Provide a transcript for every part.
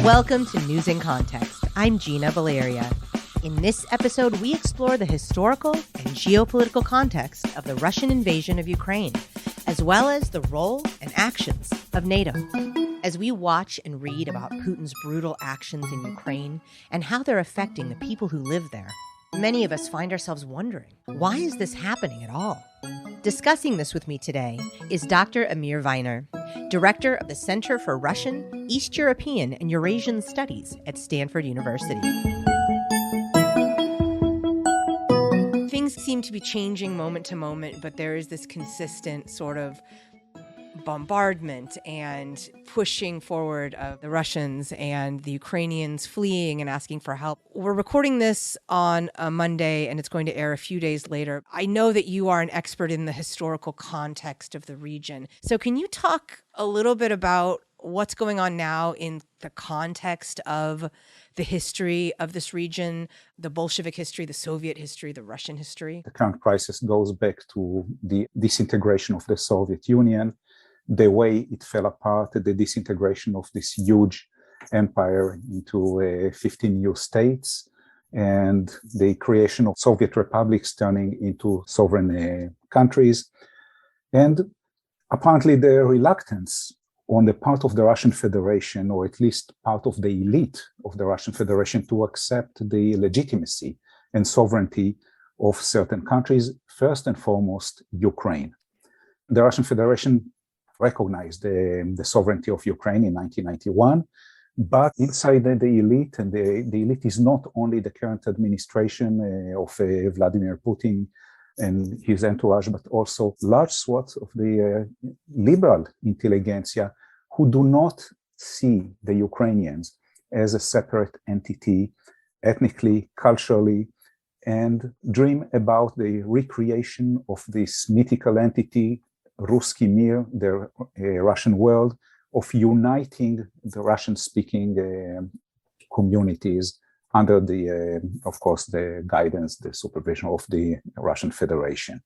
Welcome to News in Context. I'm Gina Valeria. In this episode, we explore the historical and geopolitical context of the Russian invasion of Ukraine, as well as the role and actions of NATO. As we watch and read about Putin's brutal actions in Ukraine and how they're affecting the people who live there, many of us find ourselves wondering, why is this happening at all? Discussing this with me today is Dr. Amir Weiner, Director of the Center for Russian, East European, and Eurasian Studies at Stanford University. Things seem to be changing moment to moment, but there is this consistent sort of bombardment and pushing forward of the Russians and the Ukrainians fleeing and asking for help. We're recording this on a Monday and it's going to air a few days later. I know that you are an expert in the historical context of the region. So can you talk a little bit about what's going on now in the context of the history of this region, the Bolshevik history, the Soviet history, the Russian history? The current crisis goes back to the disintegration of the Soviet Union, the way it fell apart, the disintegration of this huge empire into 15 new states, and the creation of Soviet republics turning into sovereign countries, and apparently the reluctance on the part of the Russian Federation, or at least part of the elite of the Russian Federation, to accept the legitimacy and sovereignty of certain countries, first and foremost, Ukraine. The Russian Federation recognized the sovereignty of Ukraine in 1991, but inside the elite, and the elite is not only the current administration of Vladimir Putin and his entourage, but also large swaths of the liberal intelligentsia who do not see the Ukrainians as a separate entity, ethnically, culturally, and dream about the recreation of this mythical entity, Ruski Mir, the Russian world, of uniting the Russian-speaking communities under the, of course, the guidance, the supervision of the Russian Federation.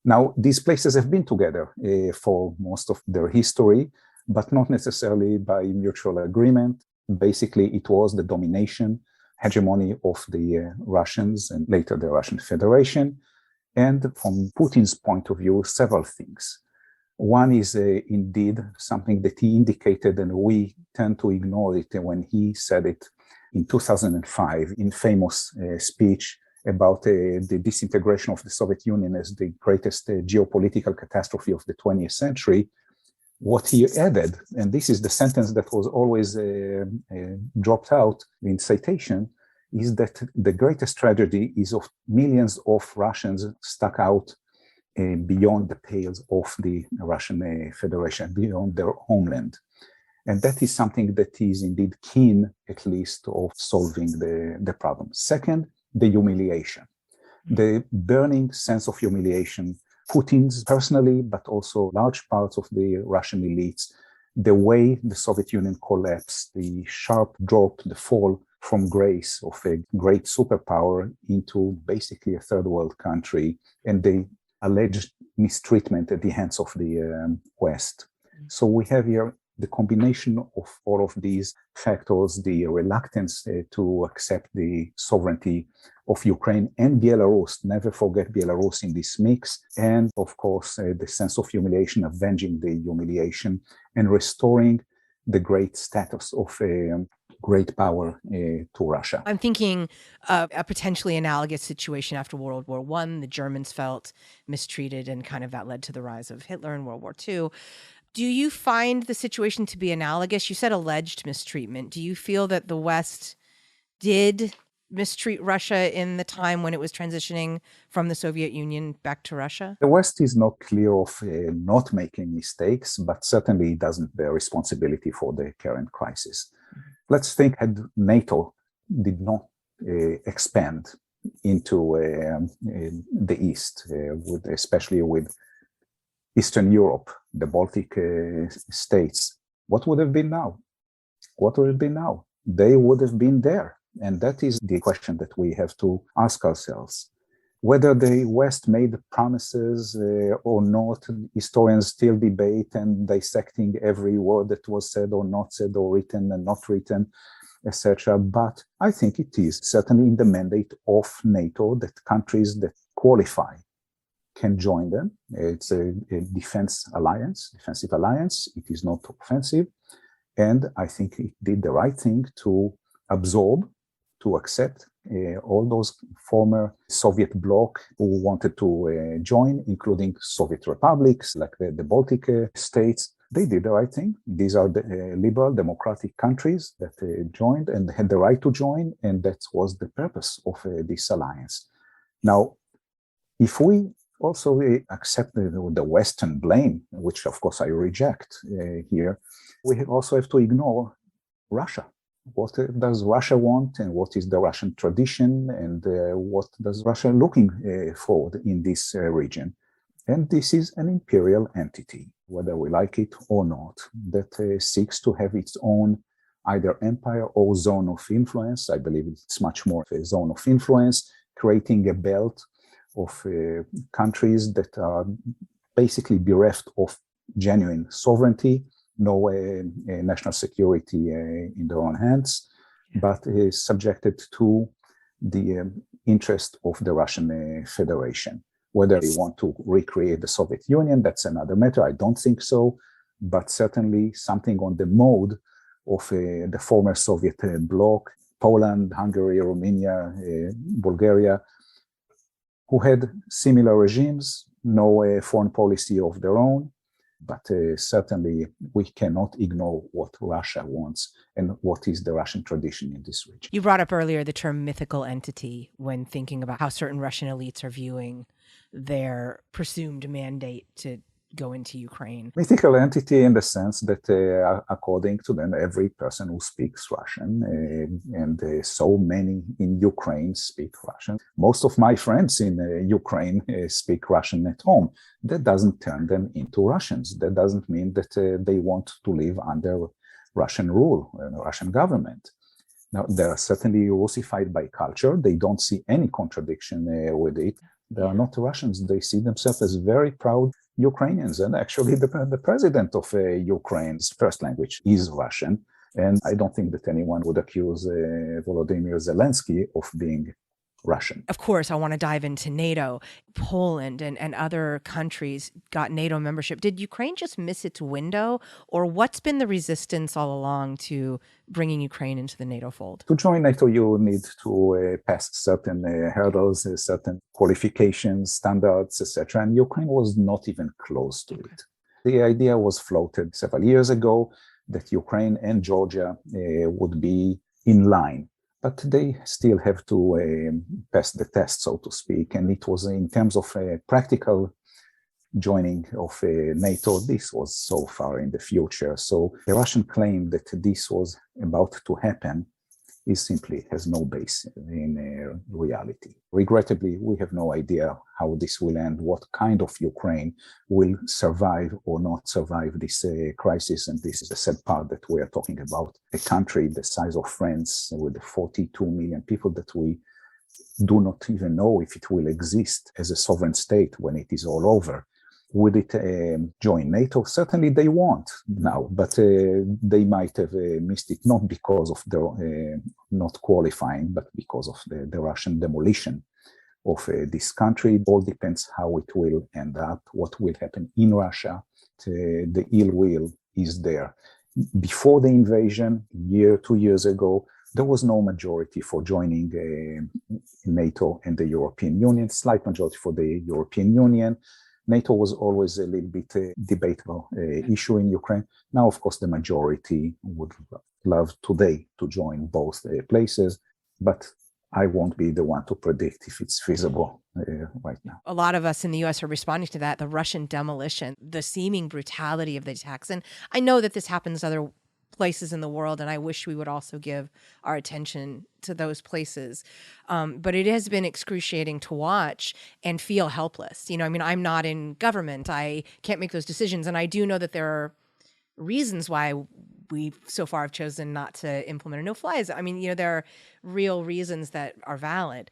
Now, these places have been together for most of their history, but not necessarily by mutual agreement. Basically, it was the domination, hegemony of the Russians and later the Russian Federation. And from Putin's point of view, several things. One is indeed something that he indicated, and we tend to ignore it when he said it in 2005 in famous speech about the disintegration of the Soviet Union as the greatest geopolitical catastrophe of the 20th century. What he added, and this is the sentence that was always dropped out in citation, is that the greatest tragedy is of millions of Russians stuck out beyond the pales of the Russian Federation, beyond their homeland. And that is something that is indeed keen, at least, of solving the problem. Second, the humiliation, the burning sense of humiliation, Putin's personally, but also large parts of the Russian elites, the way the Soviet Union collapsed, the sharp drop, the fall from grace of a great superpower into basically a third world country, and the alleged mistreatment at the hands of the West. So we have here the combination of all of these factors, the reluctance to accept the sovereignty of Ukraine and Belarus, never forget Belarus in this mix, and of course the sense of humiliation, avenging the humiliation and restoring the great status of great power to Russia. I'm thinking of a potentially analogous situation after World War I. The Germans felt mistreated, and kind of that led to the rise of Hitler in World War II. Do you find the situation to be analogous? You said alleged mistreatment. Do you feel that the West did mistreat Russia in the time when it was transitioning from the Soviet Union back to Russia? The West is not clear of not making mistakes, but certainly doesn't bear responsibility for the current crisis. Let's think had NATO did not expand into the East, especially with Eastern Europe, the Baltic states, what would have been now? What would have been now? They would have been there. And that is the question that we have to ask ourselves. Whether the West made promises or not, historians still debate and dissecting every word that was said or not said or written and not written, etc. But I think it is certainly in the mandate of NATO that countries that qualify can join them. It's a defensive alliance. It is not offensive. And I think it did the right thing to absorb, to accept all those former Soviet bloc who wanted to join, including Soviet republics like the Baltic states. They did the right thing. These are the liberal democratic countries that joined and had the right to join, and that was the purpose of this alliance. Now, if we also accept the Western blame, which of course I reject here, we also have to ignore Russia. What does Russia want, and what is the Russian tradition, and what does Russia looking forward in this region? And this is an imperial entity, whether we like it or not, that seeks to have its own either empire or zone of influence. I believe it's much more of a zone of influence, creating a belt of countries that are basically bereft of genuine sovereignty, no national security in their own hands, but is subjected to the interest of the Russian Federation. Whether they want to recreate the Soviet Union, that's another matter. I don't think so, but certainly something on the mode of the former Soviet bloc, Poland, Hungary, Romania, Bulgaria, who had similar regimes, no foreign policy of their own, but certainly we cannot ignore what Russia wants and what is the Russian tradition in this region. You brought up earlier the term mythical entity when thinking about how certain Russian elites are viewing their presumed mandate to go into Ukraine. Mythical entity in the sense that according to them, every person who speaks Russian, and so many in Ukraine speak Russian. Most of my friends in Ukraine speak Russian at home. That doesn't turn them into Russians. That doesn't mean that they want to live under Russian rule, Russian government. Now, they are certainly Russified by culture. They don't see any contradiction with it. They are not Russians. They see themselves as very proud Ukrainians. And actually, the president of Ukraine's first language is Russian. And I don't think that anyone would accuse Volodymyr Zelensky of being Russian. Of course, I want to dive into NATO. Poland and other countries got NATO membership. Did Ukraine just miss its window? Or what's been the resistance all along to bringing Ukraine into the NATO fold? To join NATO, you need to pass certain hurdles, certain qualifications, standards, etc. And Ukraine was not even close to it. The idea was floated several years ago that Ukraine and Georgia would be in line. But they still have to pass the test, so to speak. And it was in terms of practical joining of NATO, this was so far in the future. So the Russian claim that this was about to happen simply has no base in reality. Regrettably, we have no idea how this will end, what kind of Ukraine will survive or not survive this crisis. And this is the sad part, that we are talking about a country the size of France with 42 million people that we do not even know if it will exist as a sovereign state when it is all over. Would it join NATO? Certainly they won't now, but they might have missed it, not because of the not qualifying, but because of the Russian demolition of this country. It all depends how it will end up, what will happen in Russia. The ill will is there. Before the invasion, 2 years ago, there was no majority for joining NATO and the European Union, slight majority for the European Union. NATO was always a little bit debatable issue in Ukraine. Now, of course, the majority would love today to join both places, but I won't be the one to predict if it's feasible right now. A lot of us in the U.S. are responding to that, the Russian demolition, the seeming brutality of the attacks. And I know that this happens other places in the world, and I wish we would also give our attention to those places. But it has been excruciating to watch and feel helpless. You know, I mean, I'm not in government. I can't make those decisions. And I do know that there are reasons why we so far have chosen not to implement a no-fly zone. I mean, you know, there are real reasons that are valid.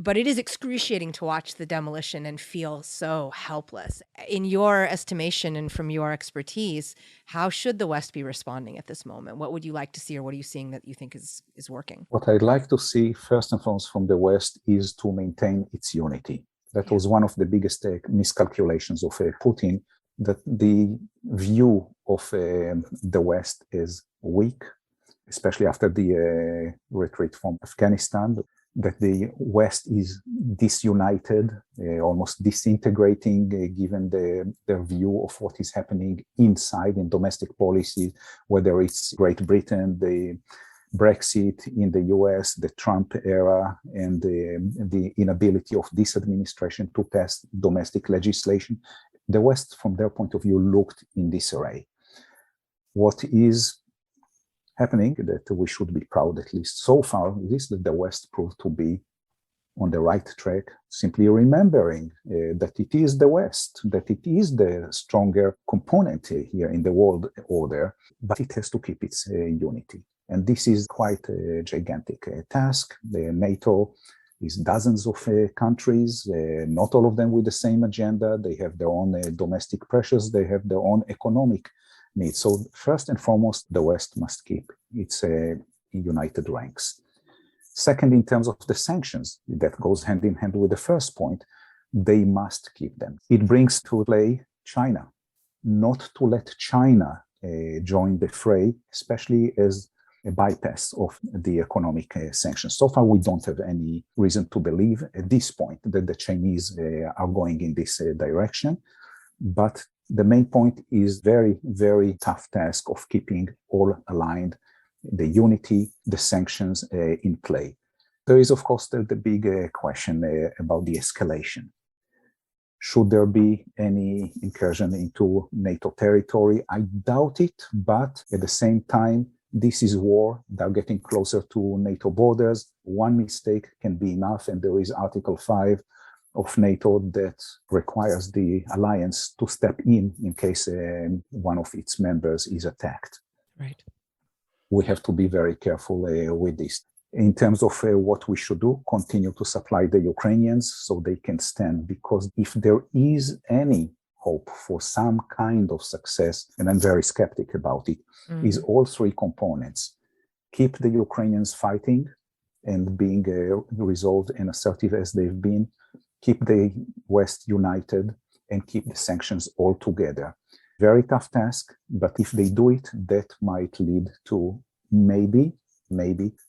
But it is excruciating to watch the demolition and feel so helpless. In your estimation and from your expertise, how should the West be responding at this moment? What would you like to see, or what are you seeing that you think is working? What I'd like to see, first and foremost, from the West is to maintain its unity. That was one of the biggest miscalculations of Putin, that the view of the West is weak, especially after the retreat from Afghanistan, that the West is disunited, almost disintegrating, given their view of what is happening inside in domestic policy, whether it's Great Britain, the Brexit in the US, the Trump era, and the inability of this administration to pass domestic legislation. The West, from their point of view, looked in disarray. What is happening that we should be proud, at least so far, is that the West proved to be on the right track, simply remembering that it is the West, that it is the stronger component here in the world order, but it has to keep its unity. And this is quite a gigantic task. The NATO is dozens of countries, not all of them with the same agenda. They have their own domestic pressures. They have their own economic needs. So first and foremost, the West must keep its united ranks. Second, in terms of the sanctions, that goes hand in hand with the first point, they must keep them. It brings to play China, not to let China join the fray, especially as a bypass of the economic sanctions. So far, we don't have any reason to believe at this point that the Chinese are going in this direction. But the main point is very, very tough task of keeping all aligned, the unity, the sanctions in play. There is, of course, the big question about the escalation. Should there be any incursion into NATO territory? I doubt it, but at the same time, this is war. They're getting closer to NATO borders. One mistake can be enough, and there is Article 5 of NATO that requires the alliance to step in case one of its members is attacked. Right. We have to be very careful with this. In terms of what we should do, continue to supply the Ukrainians so they can stand, because if there is any hope for some kind of success, and I'm very skeptic about it, is all three components. Keep the Ukrainians fighting and being resolved and assertive as they've been, keep the West united, and keep the sanctions all together. Very tough task, but if they do it, that might lead to maybe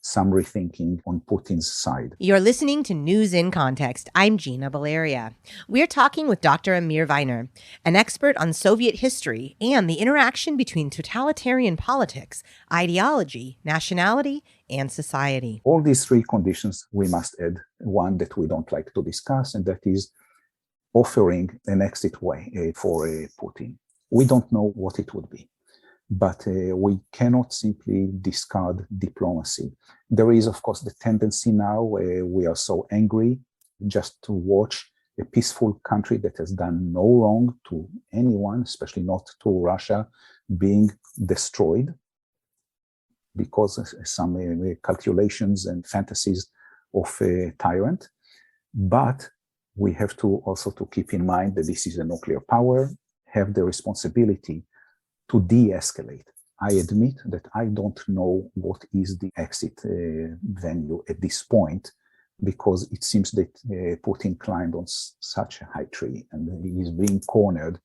some rethinking on Putin's side. You're listening to News in Context. I'm Gina Valeria. We're talking with Dr. Amir Weiner, an expert on Soviet history and the interaction between totalitarian politics, ideology, nationality, and society. All these three conditions, we must add one that we don't like to discuss, and that is offering an exit way for Putin. We don't know what it would be, but we cannot simply discard diplomacy. There is, of course, the tendency now, we are so angry just to watch a peaceful country that has done no wrong to anyone, especially not to Russia, being destroyed because some calculations and fantasies of a tyrant. But we have to also to keep in mind that this is a nuclear power, have the responsibility to de-escalate. I admit that I don't know what is the exit venue at this point, because it seems that Putin climbed on such a high tree and he is being cornered.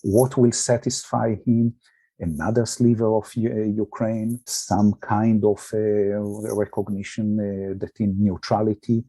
What will satisfy him? Another sliver of Ukraine, some kind of recognition that in neutrality.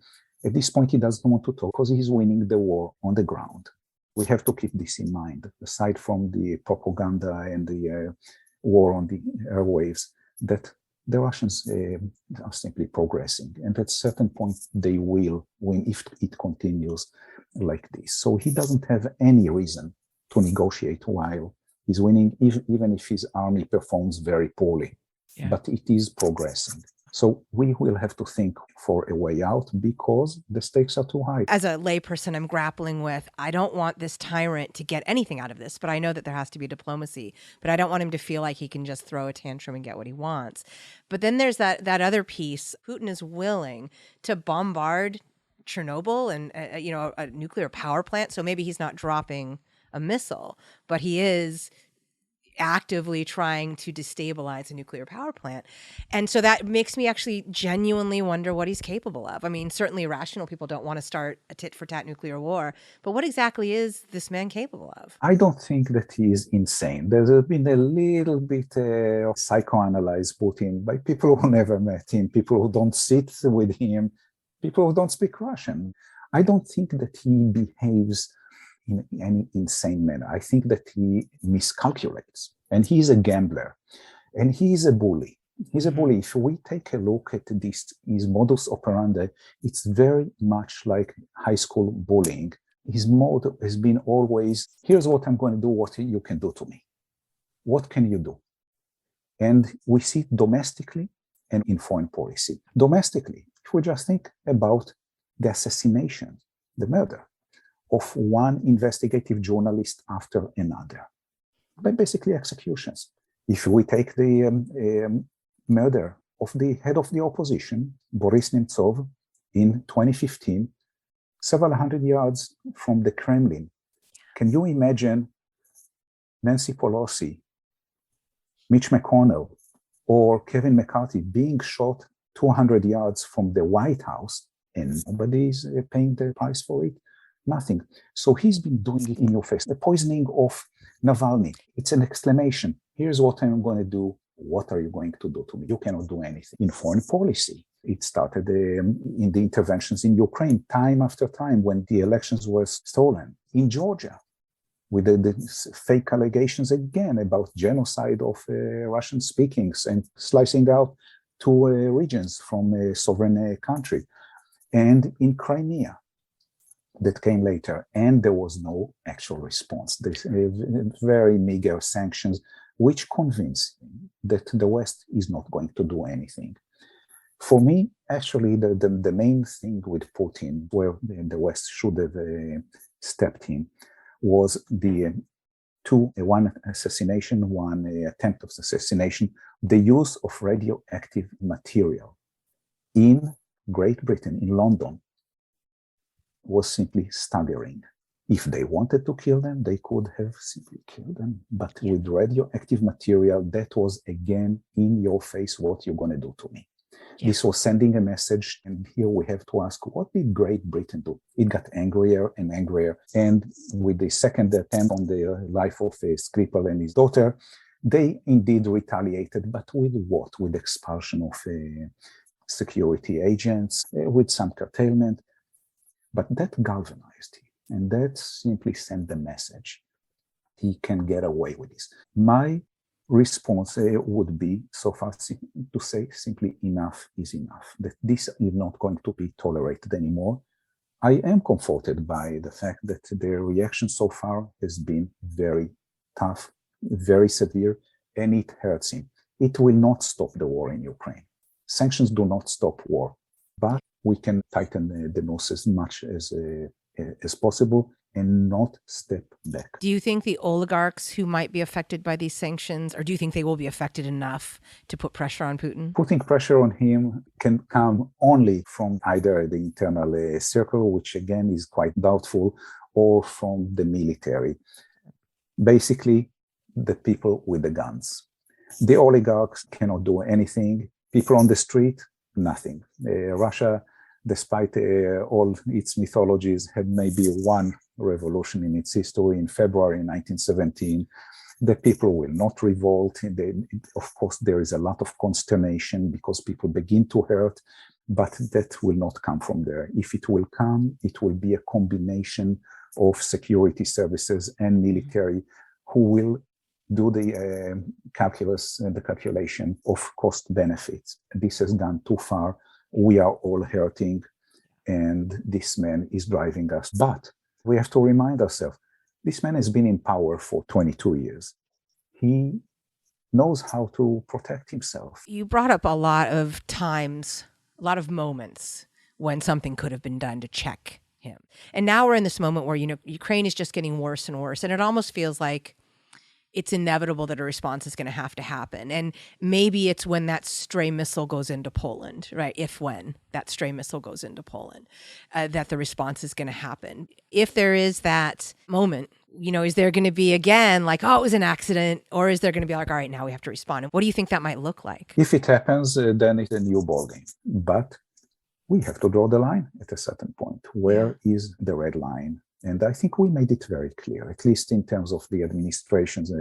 At this point, he doesn't want to talk because he's winning the war on the ground. We have to keep this in mind, aside from the propaganda and the war on the airwaves, that the Russians are simply progressing. And at a certain point, they will win if it continues like this. So he doesn't have any reason to negotiate while he's winning, even if his army performs very poorly. Yeah. But it is progressing. So we will have to think for a way out because the stakes are too high. As a layperson, I'm grappling with, I don't want this tyrant to get anything out of this, but I know that there has to be diplomacy. But I don't want him to feel like he can just throw a tantrum and get what he wants. But then there's that other piece. Putin is willing to bombard Chernobyl and a nuclear power plant. So maybe he's not dropping a missile, but he is actively trying to destabilize a nuclear power plant. And so that makes me actually genuinely wonder what he's capable of. I mean, certainly rational people don't want to start a tit-for-tat nuclear war, but what exactly is this man capable of? I don't think that he is insane. There's been a little bit of psychoanalyzed Putin by people who never met him, people who don't sit with him, people who don't speak Russian. I don't think that he behaves in any insane manner. I think that he miscalculates, and he's a gambler, and he's a bully. He's a bully. If we take a look at this, his modus operandi, it's very much like high school bullying. His mode has been always, here's what I'm going to do, what you can do to me. What can you do? And we see it domestically and in foreign policy. Domestically, if we just think about the assassination, the murder of one investigative journalist after another, but basically executions. If we take the murder of the head of the opposition, Boris Nemtsov, in 2015, several hundred yards from the Kremlin. Can you imagine Nancy Pelosi, Mitch McConnell, or Kevin McCarthy being shot 200 yards from the White House, and nobody is paying the price for it? Nothing. So he's been doing it in your face. The poisoning of Navalny, it's an exclamation. Here's what I'm going to do. What are you going to do to me? You cannot do anything. In foreign policy, it started in the interventions in Ukraine, time after time, when the elections were stolen. In Georgia, with the fake allegations again about genocide of Russian speakings and slicing out two regions from a sovereign country. And in Crimea, that came later, and there was no actual response. There's very meager sanctions, which convince him that the West is not going to do anything. For me, actually, the main thing with Putin, where the West should have stepped in, was the one assassination, one attempt of assassination, the use of radioactive material in Great Britain, in London, was simply staggering. If they wanted to kill them, they could have simply killed them. But with radioactive material, that was again in your face, what you're going to do to me. Yeah. This was sending a message, and here we have to ask, what did Great Britain do? It got angrier and angrier, and with the second attempt on the life of Skripal and his daughter, they indeed retaliated, but with what? With expulsion of security agents, with some curtailment. But that galvanized him, and that simply sent the message. He can get away with this. My response would be, so far, to say simply enough is enough, that this is not going to be tolerated anymore. I am comforted by the fact that their reaction so far has been very tough, very severe, and it hurts him. It will not stop the war in Ukraine. Sanctions do not stop war, but we can tighten the noose as much as possible and not step back. Do you think the oligarchs who might be affected by these sanctions, or do you think they will be affected enough to put pressure on Putin? Putting pressure on him can come only from either the internal circle, which again is quite doubtful, or from the military. Basically, the people with the guns. The oligarchs cannot do anything. People on the street, nothing. Russia, despite all its mythologies, had maybe one revolution in its history in February 1917. The people will not revolt. Of course, there is a lot of consternation because people begin to hurt, but that will not come from there. If it will come, it will be a combination of security services and military who will do the calculus and the calculation of cost benefits. This has gone too far. We are all hurting, and this man is driving us. But we have to remind ourselves, this man has been in power for 22 years. He knows how to protect himself. You brought up a lot of times, a lot of moments when something could have been done to check him. And now we're in this moment where, Ukraine is just getting worse and worse. And it almost feels like it's inevitable that a response is going to have to happen. And maybe it's when that stray missile goes into Poland, right? If when that stray missile goes into Poland, that the response is going to happen. If there is that moment, is there going to be again like, oh, it was an accident? Or is there going to be like, all right, now we have to respond? And what do you think that might look like? If it happens, then it's a new ballgame. But we have to draw the line at a certain point. Where is the red line? And I think we made it very clear, at least in terms of the administrations.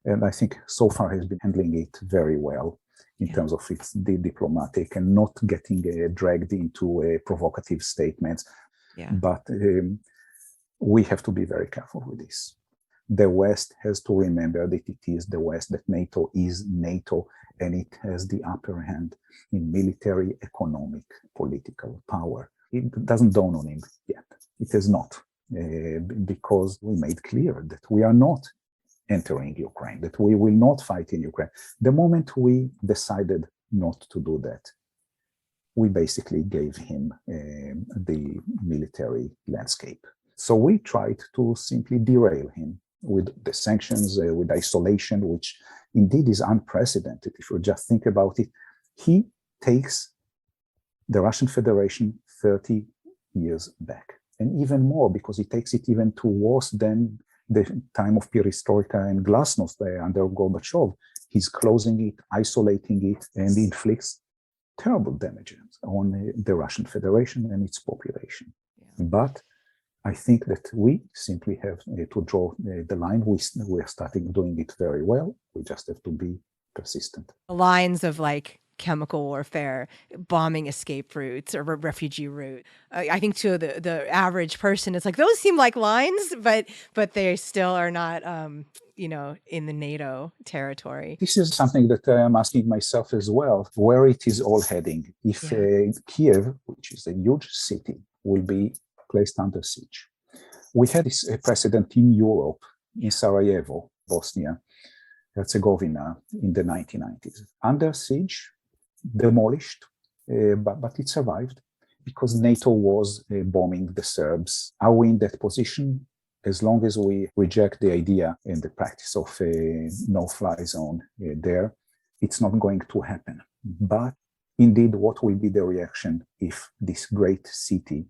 And I think so far has been handling it very well in terms of its diplomatic and not getting dragged into provocative statements. But we have to be very careful with this. The West has to remember that it is the West, that NATO is NATO, and it has the upper hand in military, economic, political power. It doesn't dawn on him yet. It has not, because we made clear that we are not entering Ukraine, that we will not fight in Ukraine. The moment we decided not to do that, we basically gave him the military landscape. So we tried to simply derail him with the sanctions, with isolation, which indeed is unprecedented. If you just think about it, he takes the Russian Federation 30 years back, and even more, because he takes it even to worse than the time of perestroika and glasnost under Gorbachev. He's closing it, isolating it, and inflicts terrible damages on the Russian Federation and its population. But I think that we simply have to draw the line. We're starting doing it very well. We just have to be persistent. The lines of like chemical warfare, bombing escape routes or refugee route. I think to the average person, it's like those seem like lines, but they still are not, in the NATO territory. This is something that I'm asking myself as well, where it is all heading. If Kiev, which is a huge city, will be placed under siege. We had this precedent in Europe, in Sarajevo, Bosnia, Herzegovina, in the 1990s. Under siege, demolished, but it survived because NATO was bombing the Serbs. Are we in that position? As long as we reject the idea and the practice of a no-fly zone there, it's not going to happen. But indeed, what will be the reaction if this great city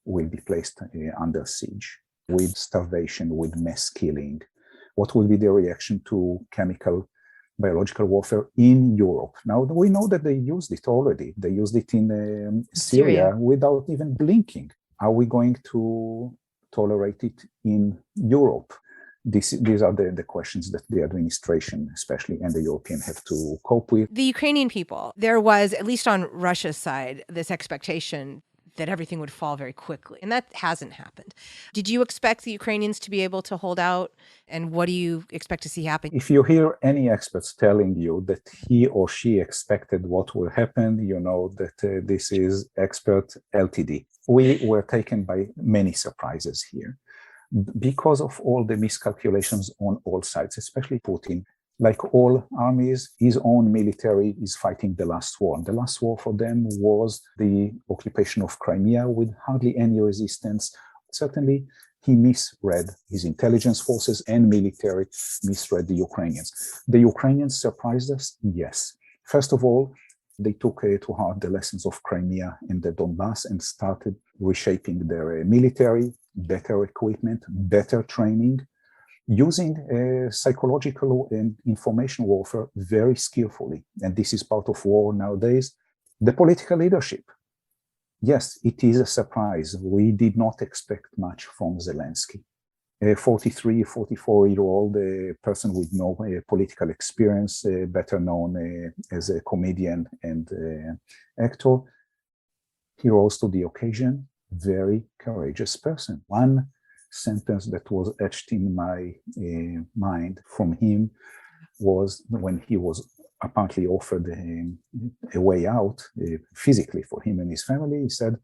will be placed under siege with starvation, with mass killing? What will be the reaction to chemical, biological warfare in Europe? Now, we know that they used it already. They used it in Syria without even blinking. Are we going to tolerate it in Europe? These are the questions that the administration, especially, and the European have to cope with. The Ukrainian people, there was, at least on Russia's side, this expectation that everything would fall very quickly. And that hasn't happened. Did you expect the Ukrainians to be able to hold out? And what do you expect to see happen? If you hear any experts telling you that he or she expected what will happen, you know that this is expert LTD. We were taken by many surprises here because of all the miscalculations on all sides, especially Putin. Like all armies, his own military is fighting the last war. And the last war for them was the occupation of Crimea with hardly any resistance. Certainly, he misread his intelligence forces and military, misread the Ukrainians. The Ukrainians surprised us, yes. First of all, they took to heart the lessons of Crimea and the Donbass and started reshaping their military, better equipment, better training, using psychological and information warfare very skillfully. And this is part of war nowadays. The political leadership. Yes, it is a surprise. We did not expect much from Zelensky. A 43, 44-year-old person with no political experience, better known as a comedian and actor. He rose to the occasion. Very courageous person. One sentence that was etched in my mind from him was when he was apparently offered a way out physically for him and his family. He said,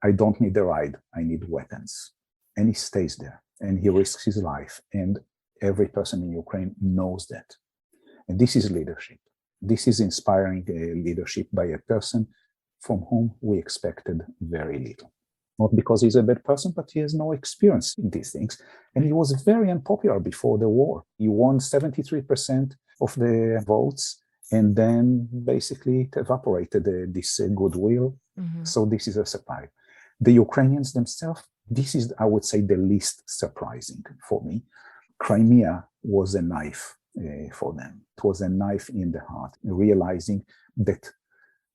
"I don't need a ride, I need weapons." And he stays there and he risks his life. And every person in Ukraine knows that. And this is leadership. This is inspiring leadership by a person from whom we expected very little. not because he's a bad person, but he has no experience in these things. And he was very unpopular before the war. He won 73% of the votes, and then basically it evaporated this goodwill. Mm-hmm. So this is a surprise. The Ukrainians themselves, this is, I would say, the least surprising for me. Crimea was a knife for them. It was a knife in the heart, realizing that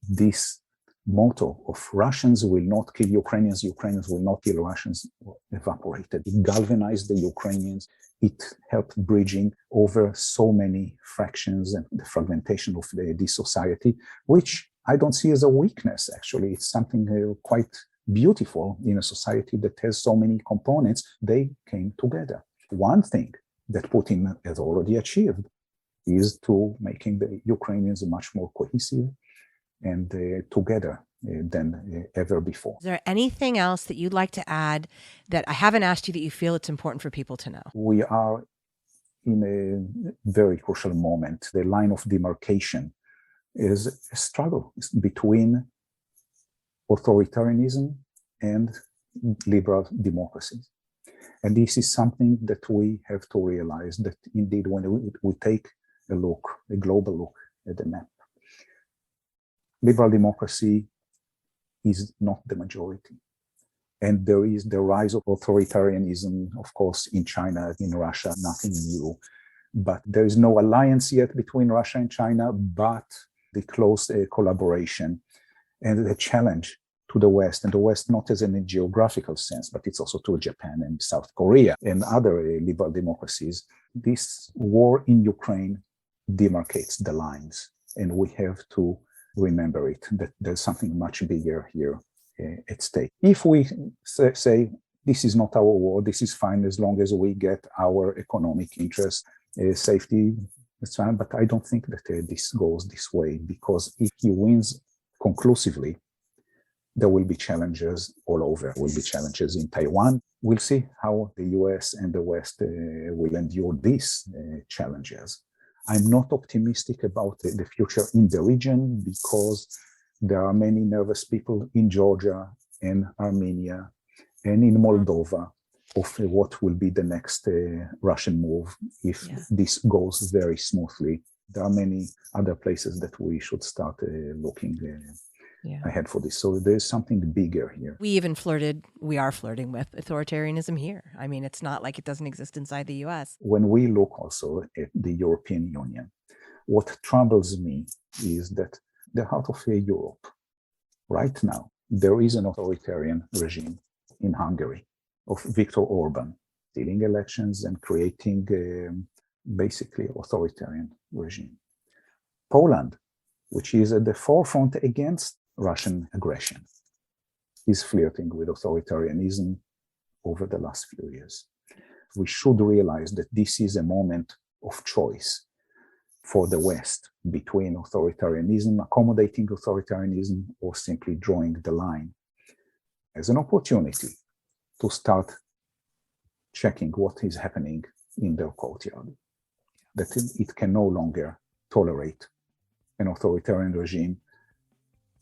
this motto of Russians will not kill Ukrainians, Ukrainians will not kill Russians, evaporated. It galvanized the Ukrainians. It helped bridging over so many fractions and the fragmentation of this society, which I don't see as a weakness, actually. It's something quite beautiful in a society that has so many components. They came together. One thing that Putin has already achieved is to making the Ukrainians much more cohesive and together than ever before. Is there anything else that you'd like to add that I haven't asked you that you feel it's important for people to know? We are in a very crucial moment. The line of demarcation is a struggle between authoritarianism and liberal democracies. And this is something that we have to realize, that indeed when we take a global look at the map, liberal democracy is not the majority. And there is the rise of authoritarianism, of course, in China, in Russia, nothing new. But there is no alliance yet between Russia and China, but the close collaboration and the challenge to the West, and the West not as in a geographical sense, but it's also to Japan and South Korea and other liberal democracies. This war in Ukraine demarcates the lines, and we have to remember it, that there's something much bigger here at stake. If we say, this is not our war, this is fine as long as we get our economic interest, safety, it's fine, but I don't think that this goes this way, because if he wins conclusively, there will be challenges all over. There will be challenges in Taiwan. We'll see how the US and the West will endure these challenges. I'm not optimistic about the future in the region, because there are many nervous people in Georgia and Armenia and in Moldova of what will be the next Russian move if this goes very smoothly. There are many other places that we should start looking ahead for this. So there's something bigger here. We are flirting with authoritarianism here. I mean, it's not like it doesn't exist inside the US. When we look also at the European Union, what troubles me is that the heart of Europe, right now, there is an authoritarian regime in Hungary of Viktor Orban, stealing elections and creating basically authoritarian regime. Poland, which is at the forefront against Russian aggression, is flirting with authoritarianism over the last few years. We should realize that this is a moment of choice for the West between authoritarianism, accommodating authoritarianism, or simply drawing the line as an opportunity to start checking what is happening in their courtyard, that it can no longer tolerate an authoritarian regime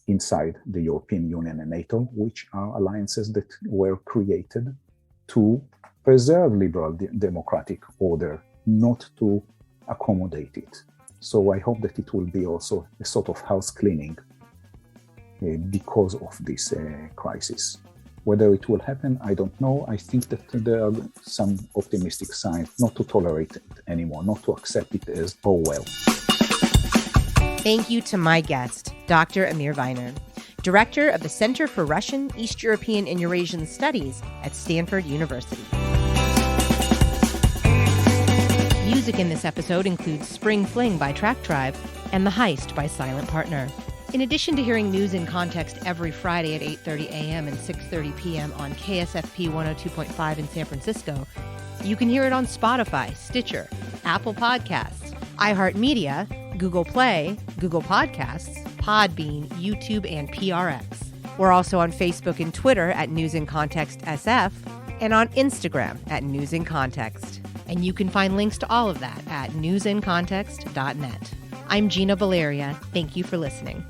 inside the European Union and NATO, which are alliances that were created to preserve liberal democratic order, not to accommodate it. So I hope that it will be also a sort of house cleaning because of this crisis. Whether it will happen, I don't know. I think that there are some optimistic signs not to tolerate it anymore, not to accept it as, oh well. Thank you to my guest, Dr. Amir Weiner, Director of the Center for Russian, East European, and Eurasian Studies at Stanford University. Music in this episode includes Spring Fling by Track Tribe and The Heist by Silent Partner. In addition to hearing News in Context every Friday at 8:30 a.m. and 6:30 p.m. on KSFP 102.5 in San Francisco, you can hear it on Spotify, Stitcher, Apple Podcasts, iHeartMedia, Google Play, Google Podcasts, Podbean, YouTube, and PRX. We're also on Facebook and Twitter at News in Context SF and on Instagram at News in Context. And you can find links to all of that at newsincontext.net. I'm Gina Valeria. Thank you for listening.